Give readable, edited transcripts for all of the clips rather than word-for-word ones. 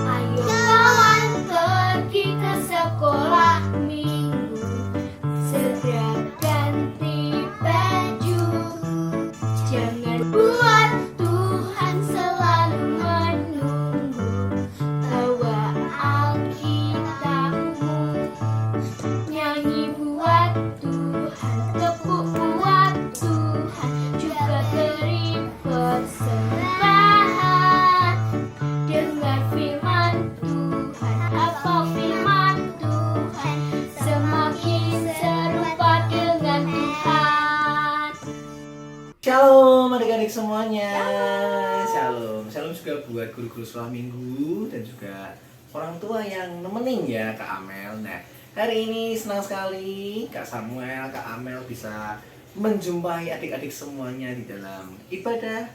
Ayo kawan pergi ke sekolah minggu, segera ganti baju. Jangan buat Tuhan selalu menunggu. Bawa Alkitabmu, nyanyi buat Tuhan, tepuk buat Tuhan, juga beri persembahan. Dengar firman Tuhan, hafal firman Tuhan, semakin serupa dengan Tuhan. Shalom adik-adik semuanya. Shalom. Shalom juga buat guru-guru sekolah minggu dan juga orang tua yang nemenin ya Kak Amel. Nah, hari ini senang sekali Kak Samuel, Kak Amel bisa menjumpai adik-adik semuanya di dalam ibadah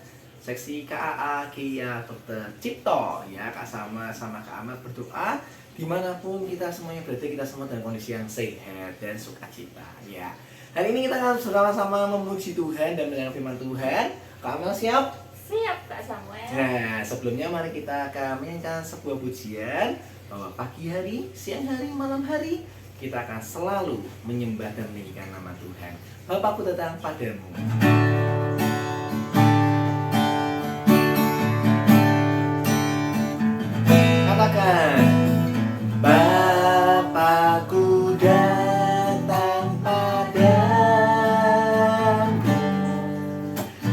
seksi KAA Kia Dr. Cipto ya. Kak sama Kak Amel berdoa dimanapun kita semuanya berada, kita semua dalam kondisi yang sehat dan sukacita ya. Hari ini kita akan bersama-sama memuji Tuhan dan mendengar firman Tuhan. Kak Amel siap? Siap Kak Samuel. Nah, sebelumnya mari kita akan menyanyikan sebuah pujian bahwa pagi hari, siang hari, malam hari kita akan selalu menyembah dan meninggikan nama Tuhan. Bapakku datang padamu. Katakan, Bapakku datang padamu,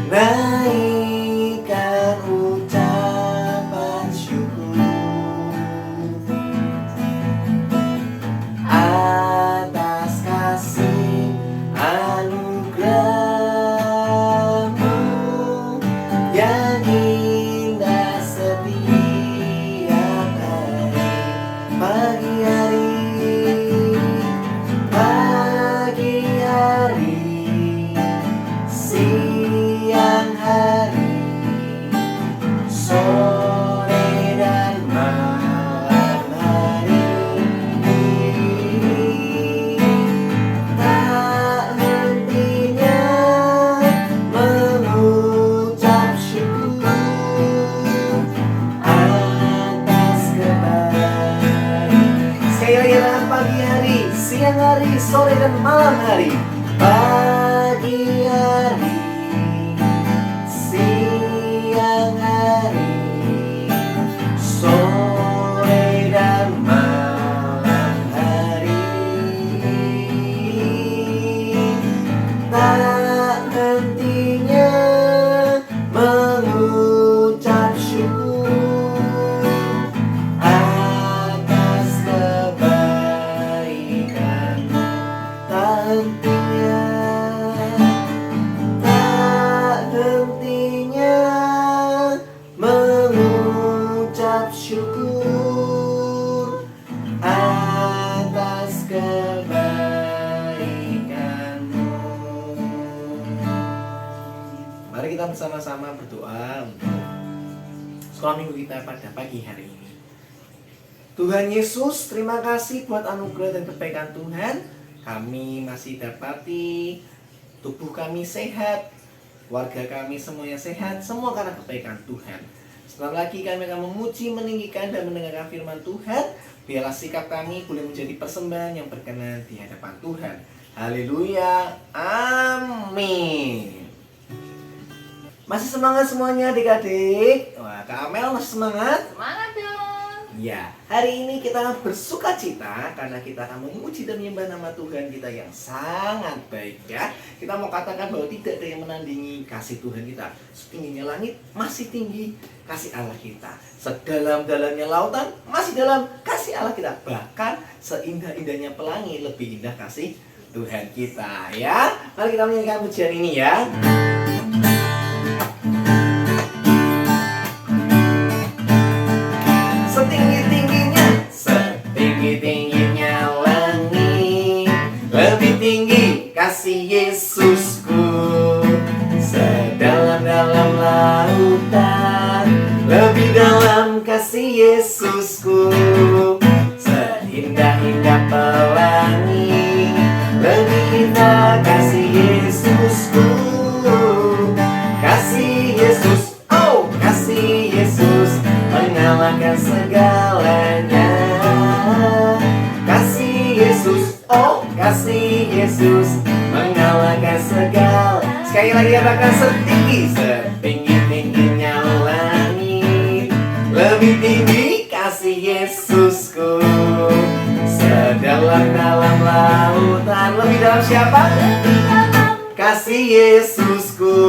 naikkan ucapan syukur atas kasih anugerah-Mu yang indah setiap hari. Pagi hari, siang hari, sore dan malam hari, tak hentinya mengucap syukur atas kebaikan. Sekali lagi dalam pagi hari, siang hari, sore dan malam hari. Pagi hari, siang hari, sore dan malam hari, tak hentinya mengucap syukur atas kebaikan-Mu. Tak hentinya mengucap syukur atas kebaikan-Mu. Mari kita bersama-sama berdoa untuk sekolah minggu kita pada pagi hari ini. Tuhan Yesus, terima kasih buat anugerah dan kebaikan Tuhan. Kami masih dapati tubuh kami sehat, warga kami semuanya sehat, semua karena kebaikan Tuhan. Sebentar lagi kami akan memuji, meninggikan, dan mendengarkan firman Tuhan. Biarlah sikap kami boleh menjadi persembahan yang berkenan di hadapan Tuhan. Haleluya, amin. Masih semangat semuanya adik-adik? Wah, Kak Amel masih semangat? Semangat dong. Ya, hari ini kita akan bersuka cita karena kita akan memuji dan menyembah nama Tuhan kita yang sangat baik ya. Kita mau katakan bahwa tidak ada yang menandingi kasih Tuhan kita. Setingginya langit masih tinggi kasih Allah kita. Sedalam-dalamnya lautan masih dalam kasih Allah kita. Bahkan seindah-indahnya pelangi lebih indah kasih Tuhan kita ya. Mari kita menyanyikan pujian ini ya. Setinggi-tingginya langit, lebih tinggi kasih Yesusku. Sedalam-dalam lautan, lebih dalam kasih Yesusku. Seindah-indah pelangi, katakan setinggi setinggi-tingginya langit. Lebih tinggi kasih Yesusku, sedalam-dalam lautan. Lebih dalam siapa? Kasih Yesusku,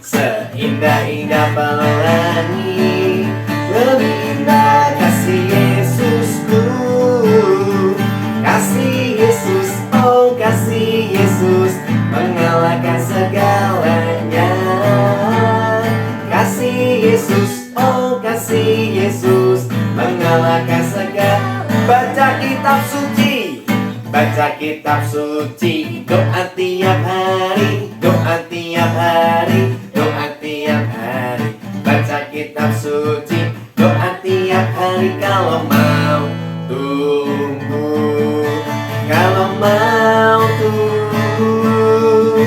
seindah-indah pelangi. Lebih indah kasih Yesusku, kasih Yesus, oh kasih Yesus, mengalahkan segalanya. Kasih Yesus, oh kasih Yesus, mengalahkan segala. Baca kitab suci, baca kitab suci, doa tiap hari, doa tiap hari, doa tiap hari. Baca kitab suci, doa tiap hari kalau mau tumbuh, kalau mau tumbuh,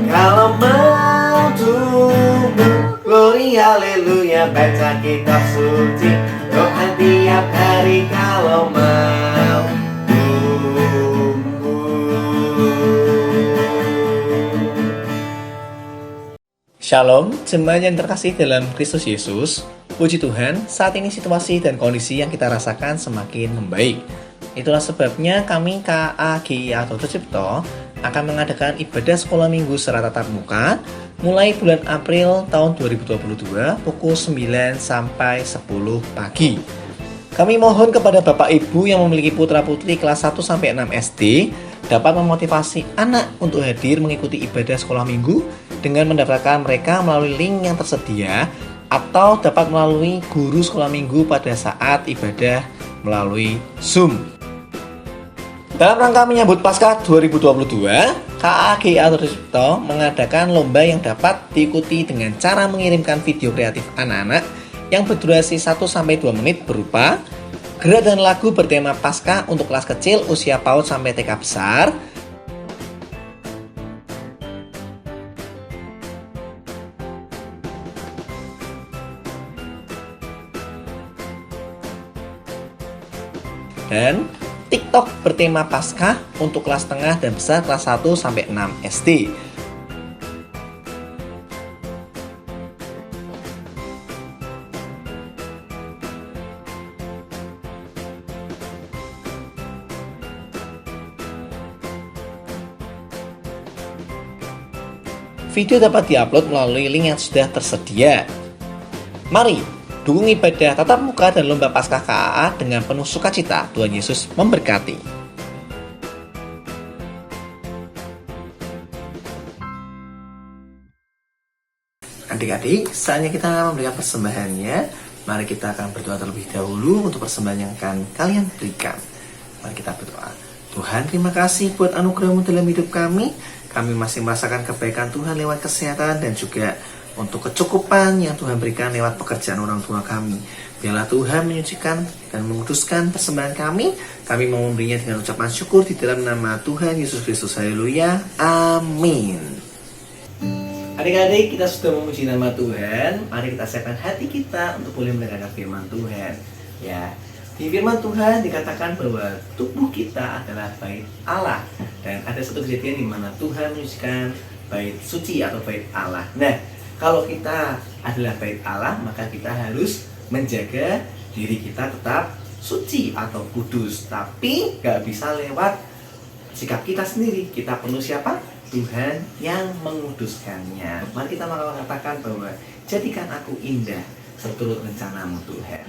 kalau mau tumbuh. Glory haleluya, baca kitab suci, doa tiap hari kalau mau tumbuh. Shalom, jemaat yang terkasih dalam Kristus Yesus. Puji Tuhan, saat ini situasi dan kondisi yang kita rasakan semakin membaik. Itulah sebabnya kami KAGI atau Tercipto akan mengadakan ibadah sekolah minggu secara tatap muka mulai bulan April tahun 2022 pukul 9 sampai 10 pagi. Kami mohon kepada Bapak Ibu yang memiliki putra-putri kelas 1 sampai 6 SD dapat memotivasi anak untuk hadir mengikuti ibadah sekolah minggu dengan mendaftarkan mereka melalui link yang tersedia atau dapat melalui guru sekolah minggu pada saat ibadah melalui Zoom. Dalam rangka menyambut Paskah 2022, KAGI atau Tercipto mengadakan lomba yang dapat diikuti dengan cara mengirimkan video kreatif anak-anak yang berdurasi 1-2 menit berupa gerak dan lagu bertema Paskah untuk kelas kecil usia PAUD sampai TK besar, dan TikTok bertema Paskah untuk kelas tengah dan besar kelas 1 sampai 6 SD. Video dapat diupload melalui link yang sudah tersedia. Mari dukung ibadah tatap muka dan lomba Paskah KAA dengan penuh sukacita. Tuhan Yesus memberkati. Adik-adik, saatnya kita memberikan persembahannya. Mari kita akan berdoa terlebih dahulu untuk persembahan yang akan kalian berikan. Mari kita berdoa. Tuhan, terima kasih buat anugerah-Mu dalam hidup kami. Kami masih merasakan kebaikan Tuhan lewat kesehatan dan juga untuk kecukupan yang Tuhan berikan lewat pekerjaan orang tua kami. Biarlah Tuhan menyucikan dan menguduskan persembahan kami. Kami mau memberinya dengan ucapan syukur di dalam nama Tuhan Yesus Kristus. Haleluya. Amin. Adik-adik, kita sudah memuji nama Tuhan. Mari kita siapkan hati kita untuk boleh mendengarkan firman Tuhan. Ya, di firman Tuhan dikatakan bahwa tubuh kita adalah bait Allah. Dan ada satu kejadian di mana Tuhan menyucikan bait suci atau bait Allah. Nah, kalau kita adalah bait Allah, maka kita harus menjaga diri kita tetap suci atau kudus. Tapi gak bisa lewat sikap kita sendiri. Kita perlu siapa? Tuhan yang menguduskannya. Mari kita mengatakan bahwa jadikan aku indah seturut rencanamu Tuhan.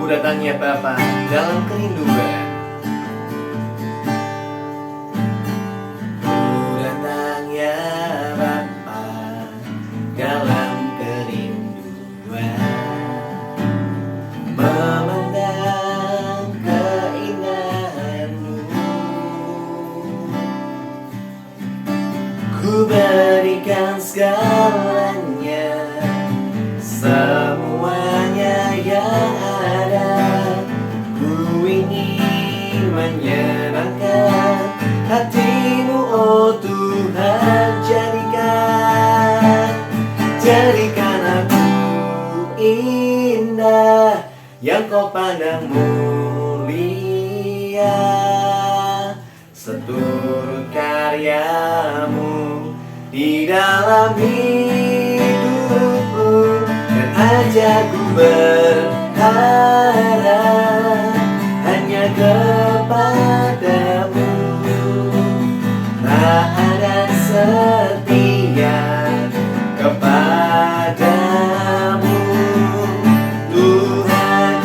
Datangnya Bapa dalam kerinduan. Datangnya Bapa dalam kerinduan, memandang keindahan-Mu. Ku berikan segalanya, semuanya yang menyenangkan hati-Mu, oh Tuhan. Jadikan aku indah. Kau pandang mulia, seturut karyamu di dalam hidupku, dan ajarku berharap hanya kepadamu. Taat dan setia kepadamu, Tuhan.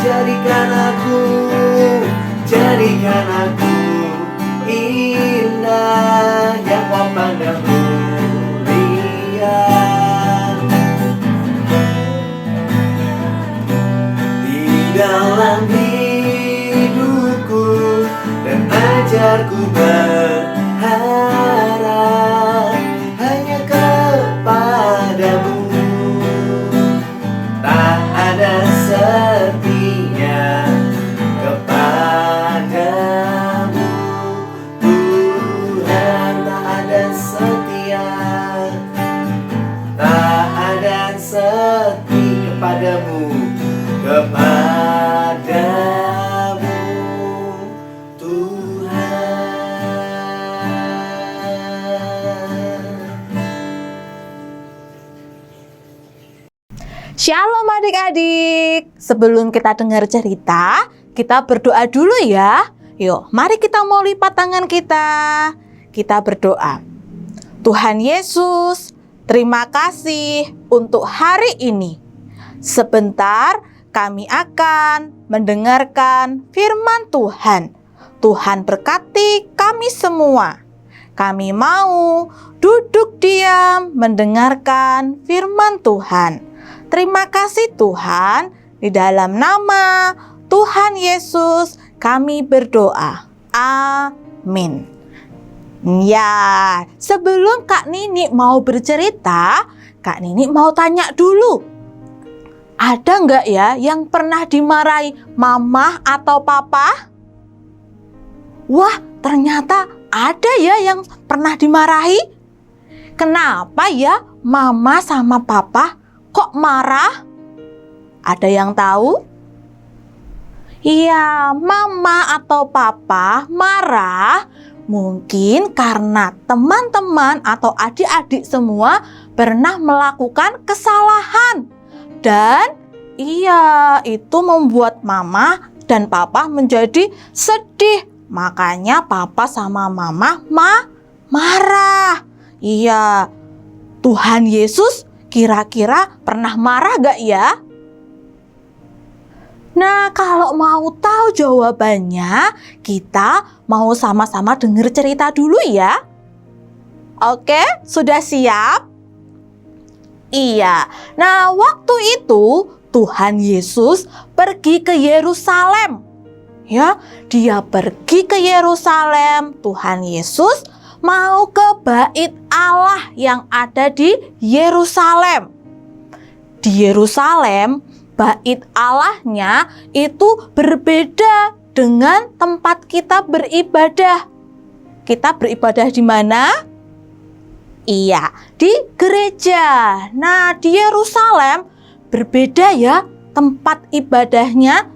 Jadikan aku indah, yang Kau pandang mulia. Di dalam hidupku, dan ajarku berharap hanya kepadamu. Tak ada setia kepadamu, Tuhan. Tak ada setia, tak ada setia kepadamu, kepadamu, Tuhan. Shalom adik-adik. Sebelum kita dengar cerita, kita berdoa dulu ya. Yuk, mari kita mau lipat tangan kita. Kita berdoa. Tuhan Yesus, terima kasih untuk hari ini. Sebentar kami akan mendengarkan firman Tuhan. Tuhan berkati kami semua. Kami mau duduk diam mendengarkan firman Tuhan. Terima kasih Tuhan, di dalam nama Tuhan Yesus kami berdoa. Amin. Ya, sebelum Kak Nini mau bercerita, Kak Nini mau tanya dulu. Ada nggak ya yang pernah dimarahi mama atau papa? Wah, ternyata ada ya yang pernah dimarahi. Kenapa ya mama sama papa kok marah? Ada yang tahu? Iya, mama atau papa marah mungkin karena teman-teman atau adik-adik semua pernah melakukan kesalahan. Dan iya, itu membuat mama dan papa menjadi sedih. Makanya papa sama mama marah. Iya, Tuhan Yesus kira-kira pernah marah gak ya? Nah, kalau mau tahu jawabannya, kita mau sama-sama dengar cerita dulu ya. Oke, sudah siap? Iya. Nah, waktu itu Tuhan Yesus pergi ke Yerusalem. Ya, dia pergi ke Yerusalem. Tuhan Yesus mau ke bait Allah yang ada di Yerusalem. Di Yerusalem, bait Allahnya itu berbeda dengan tempat kita beribadah. Kita beribadah di mana? Iya, di gereja. Nah, di Yerusalem berbeda ya tempat ibadahnya.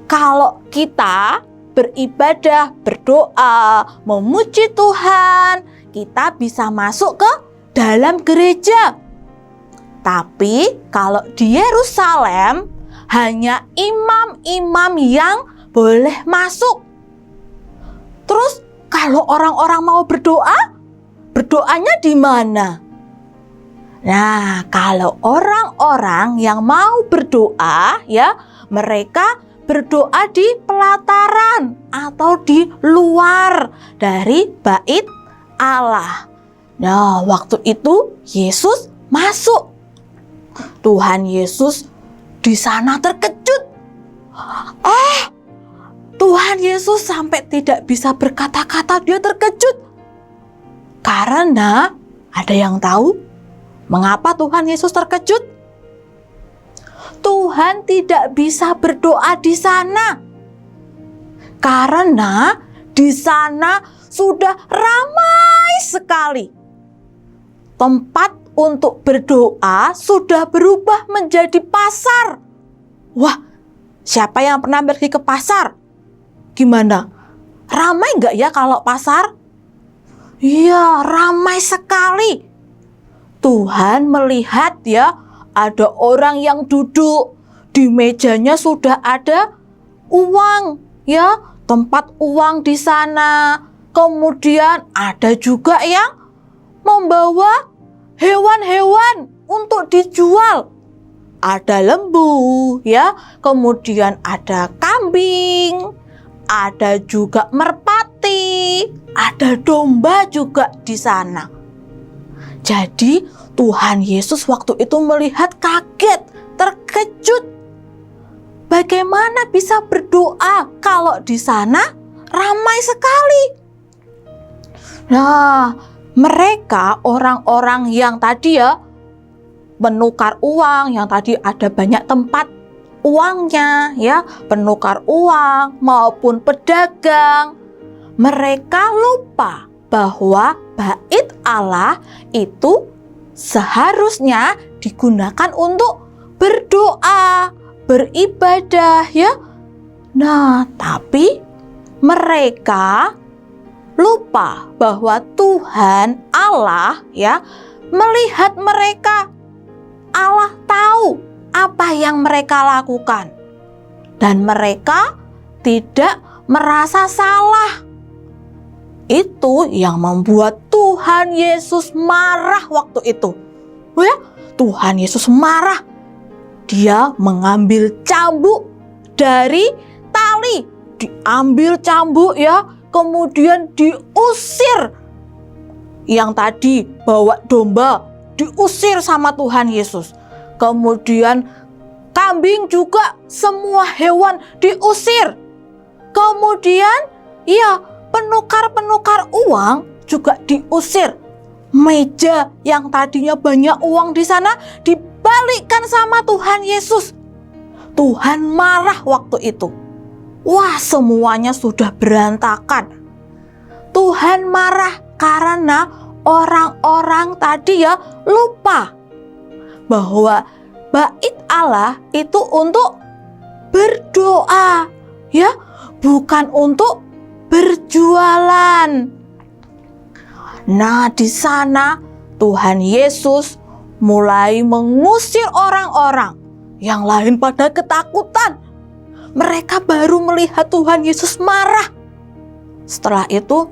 Kalau kita beribadah, berdoa, memuji Tuhan, kita bisa masuk ke dalam gereja. Tapi kalau di Yerusalem hanya imam-imam yang boleh masuk. Terus kalau orang-orang mau berdoa, berdoanya di mana? Nah, kalau orang-orang yang mau berdoa ya, mereka berdoa di pelataran atau di luar dari bait Allah. Nah, waktu itu Yesus masuk. Tuhan Yesus di sana terkejut. Tuhan Yesus sampai tidak bisa berkata-kata, dia terkejut. Karena ada yang tahu mengapa Tuhan Yesus terkejut? Tuhan tidak bisa berdoa di sana. Karena di sana sudah ramai sekali. Tempat untuk berdoa sudah berubah menjadi pasar. Wah, Siapa yang pernah pergi ke pasar? Gimana? Ramai nggak ya kalau pasar? Iya, ramai sekali. Tuhan melihat ya, ada orang yang duduk. Di mejanya sudah ada uang, ya, tempat uang di sana. Kemudian ada juga yang membawa hewan-hewan untuk dijual. Ada lembu, ya, kemudian ada kambing, ada juga merpati, ada domba juga di sana. Jadi Tuhan Yesus waktu itu melihat kaget, terkejut. Bagaimana bisa berdoa kalau di sana ramai sekali? Nah, mereka orang-orang yang tadi ya menukar uang, yang tadi ada banyak tempat uangnya ya, penukar uang maupun pedagang, mereka lupa bahwa bait Allah itu seharusnya digunakan untuk berdoa, beribadah ya. Nah, tapi mereka lupa bahwa Tuhan Allah ya melihat mereka. Allah tahu apa yang mereka lakukan dan mereka tidak merasa salah. Itu yang membuat Tuhan Yesus marah waktu itu. Ya, Tuhan Yesus marah. Dia mengambil cambuk dari tali, diambil cambuk ya, kemudian diusir. Yang tadi bawa domba diusir sama Tuhan Yesus. Kemudian kambing juga, semua hewan diusir. Kemudian ya, penukar-penukar uang juga diusir. Meja yang tadinya banyak uang di sana dibalikkan sama Tuhan Yesus. Tuhan marah waktu itu. Wah, semuanya sudah berantakan. Tuhan marah karena orang-orang tadi ya lupa bahwa bait Allah itu untuk berdoa ya, bukan untuk berjualan. Nah, di sana Tuhan Yesus mulai mengusir orang-orang. Yang lain pada ketakutan. Mereka baru melihat Tuhan Yesus marah. Setelah itu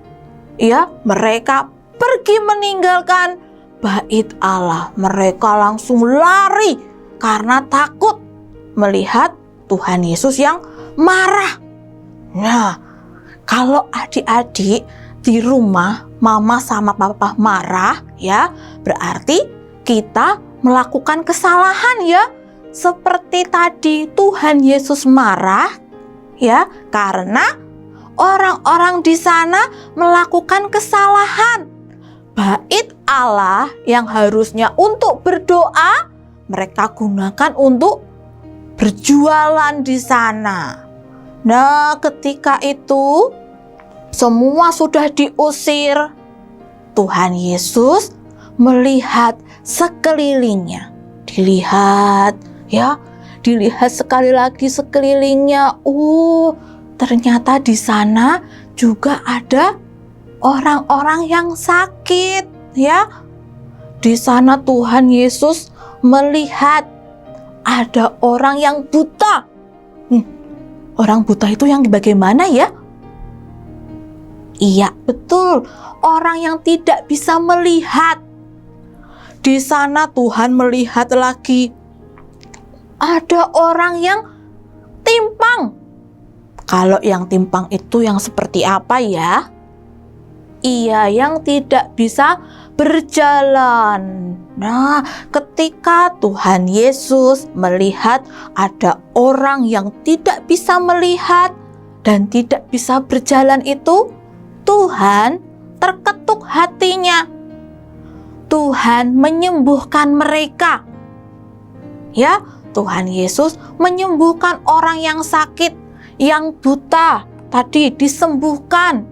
ya, mereka pergi meninggalkan bait Allah. Mereka langsung lari karena takut melihat Tuhan Yesus yang marah. Nah, kalau adik-adik di rumah mama sama papa marah ya, berarti kita melakukan kesalahan ya. Seperti tadi Tuhan Yesus marah ya, karena orang-orang di sana melakukan kesalahan. Bait Allah yang harusnya untuk berdoa, mereka gunakan untuk berjualan di sana. Nah, ketika itu semua sudah diusir. Tuhan Yesus melihat sekelilingnya. Dilihat ya, dilihat sekali lagi sekelilingnya. Ternyata di sana juga ada orang-orang yang sakit ya. Di sana Tuhan Yesus melihat ada orang yang buta. Orang buta itu yang bagaimana ya? Iya, betul. Orang yang tidak bisa melihat. Di sana Tuhan melihat lagi ada orang yang timpang. Kalau yang timpang itu yang seperti apa ya? Iya, yang tidak bisa berjalan. Nah, ketika Tuhan Yesus melihat ada orang yang tidak bisa melihat dan tidak bisa berjalan itu, Tuhan terketuk hatinya. Tuhan menyembuhkan mereka. Ya, Tuhan Yesus menyembuhkan orang yang sakit, yang buta tadi disembuhkan.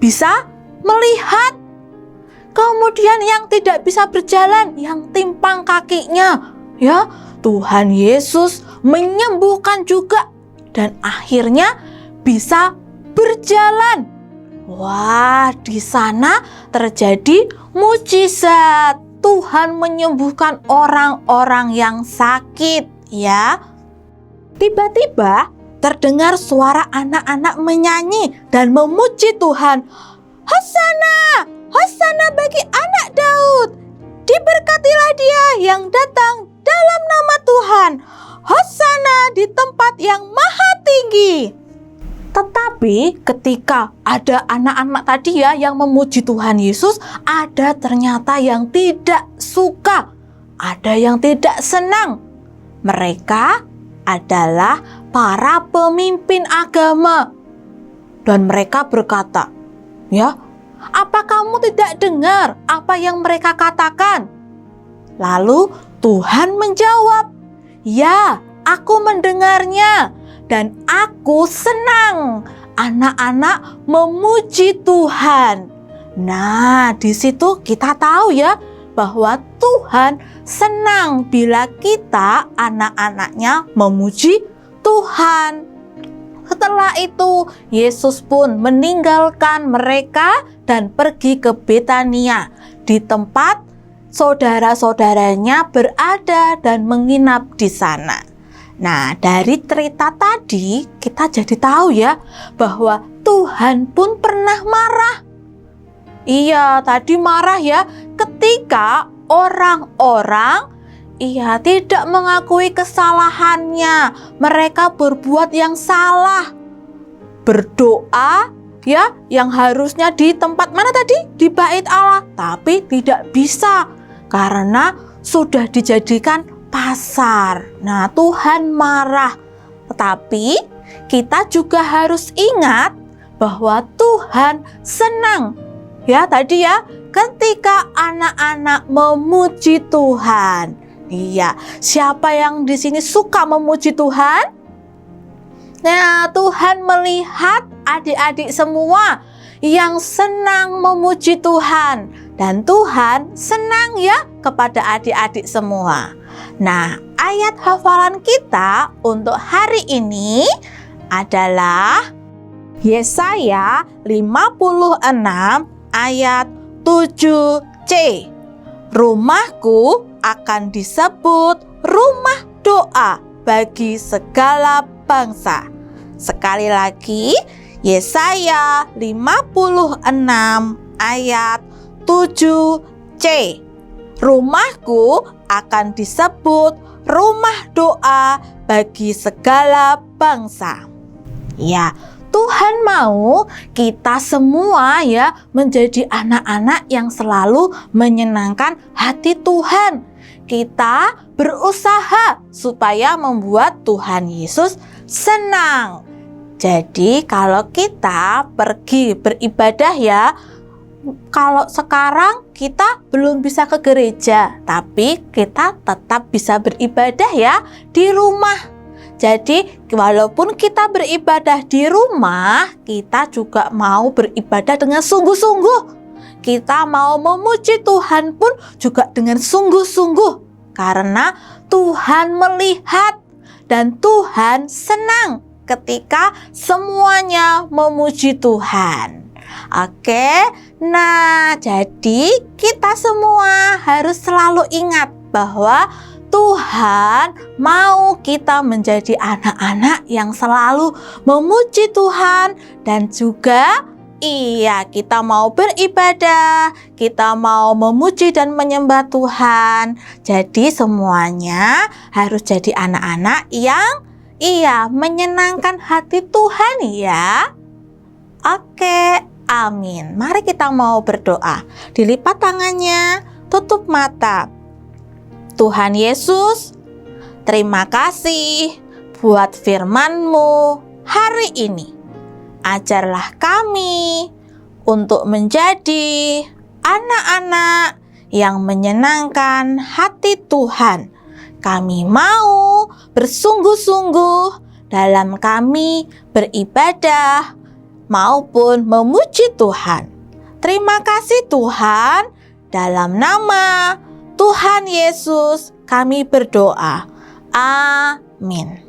Bisa melihat. Kemudian yang tidak bisa berjalan, yang timpang kakinya, ya, Tuhan Yesus menyembuhkan juga, dan akhirnya bisa berjalan. Wah, di sana terjadi mujizat. Tuhan menyembuhkan orang-orang yang sakit, ya. Tiba-tiba terdengar suara anak-anak menyanyi dan memuji Tuhan. Hosana, Hosana bagi anak Daud. Diberkatilah dia yang datang dalam nama Tuhan. Hosana di tempat yang maha tinggi. Tetapi ketika ada anak-anak tadi ya yang memuji Tuhan Yesus, ada ternyata yang tidak suka, ada yang tidak senang. Mereka adalah para pemimpin agama. Dan mereka berkata, ya, apa kamu tidak dengar apa yang mereka katakan? Lalu Tuhan menjawab, ya, aku mendengarnya. Dan aku senang anak-anak memuji Tuhan. Nah, di situ kita tahu ya bahwa Tuhan senang bila kita anak-anaknya memuji Tuhan. Setelah itu, Yesus pun meninggalkan mereka dan pergi ke Betania, di tempat saudara-saudaranya berada dan menginap di sana. Nah, dari cerita tadi kita jadi tahu ya bahwa Tuhan pun pernah marah. Iya, tadi marah ya ketika orang-orang tidak mengakui kesalahannya. Mereka berbuat yang salah. Berdoa ya yang harusnya di tempat mana tadi? Di bait Allah, tapi tidak bisa karena sudah dijadikan pasar. Nah, Tuhan marah. Tetapi kita juga harus ingat bahwa Tuhan senang. Ya, tadi ya, ketika anak-anak memuji Tuhan. Iya, siapa yang di sini suka memuji Tuhan? Nah, Tuhan melihat adik-adik semua yang senang memuji Tuhan. Dan Tuhan senang ya kepada adik-adik semua. Nah, ayat hafalan kita untuk hari ini adalah Yesaya 56 ayat 7c. Rumahku akan disebut rumah doa bagi segala bangsa. Sekali lagi, Yesaya 56 ayat 7c. Rumahku akan disebut rumah doa bagi segala bangsa. Ya, Tuhan mau kita semua ya menjadi anak-anak yang selalu menyenangkan hati Tuhan. Kita berusaha supaya membuat Tuhan Yesus senang. Jadi kalau kita pergi beribadah ya, kalau sekarang kita belum bisa ke gereja, tapi kita tetap bisa beribadah ya di rumah. Jadi walaupun kita beribadah di rumah, kita juga mau beribadah dengan sungguh-sungguh. Kita mau memuji Tuhan pun juga dengan sungguh-sungguh. Karena Tuhan melihat dan Tuhan senang ketika semuanya memuji Tuhan. Oke, nah jadi kita semua harus selalu ingat bahwa Tuhan mau kita menjadi anak-anak yang selalu memuji Tuhan. Dan juga kita mau beribadah, kita mau memuji dan menyembah Tuhan. Jadi semuanya harus jadi anak-anak yang menyenangkan hati Tuhan ya. Oke, amin. Mari kita mau berdoa. Dilipat tangannya, tutup mata. Tuhan Yesus, terima kasih buat firman-Mu hari ini. Ajarlah kami untuk menjadi anak-anak yang menyenangkan hati Tuhan. Kami mau bersungguh-sungguh dalam kami beribadah maupun memuji Tuhan. Terima kasih Tuhan, dalam nama Tuhan Yesus kami berdoa. Amin. Amin.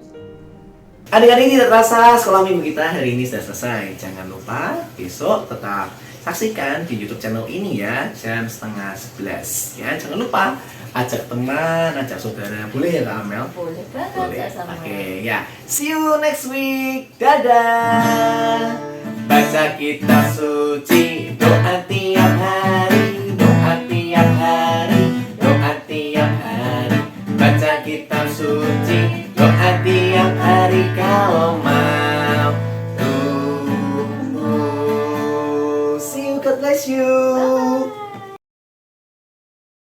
Adik-adik, tidak terasa sekolah minggu kita hari ini sudah selesai. Jangan lupa besok tetap saksikan di YouTube channel ini ya, jam 10:30 ya. Jangan lupa ajak teman, ajak saudara. Boleh ya Kak Amel? Boleh banget Boleh. Kak Samuel. Oke, ya. See you next week. Dadah. Baca kitab suci, doa tiap hari, doa tiap hari, doa tiap hari. Baca kitab suci, doa tiap hari kalau mau. See you, God bless you.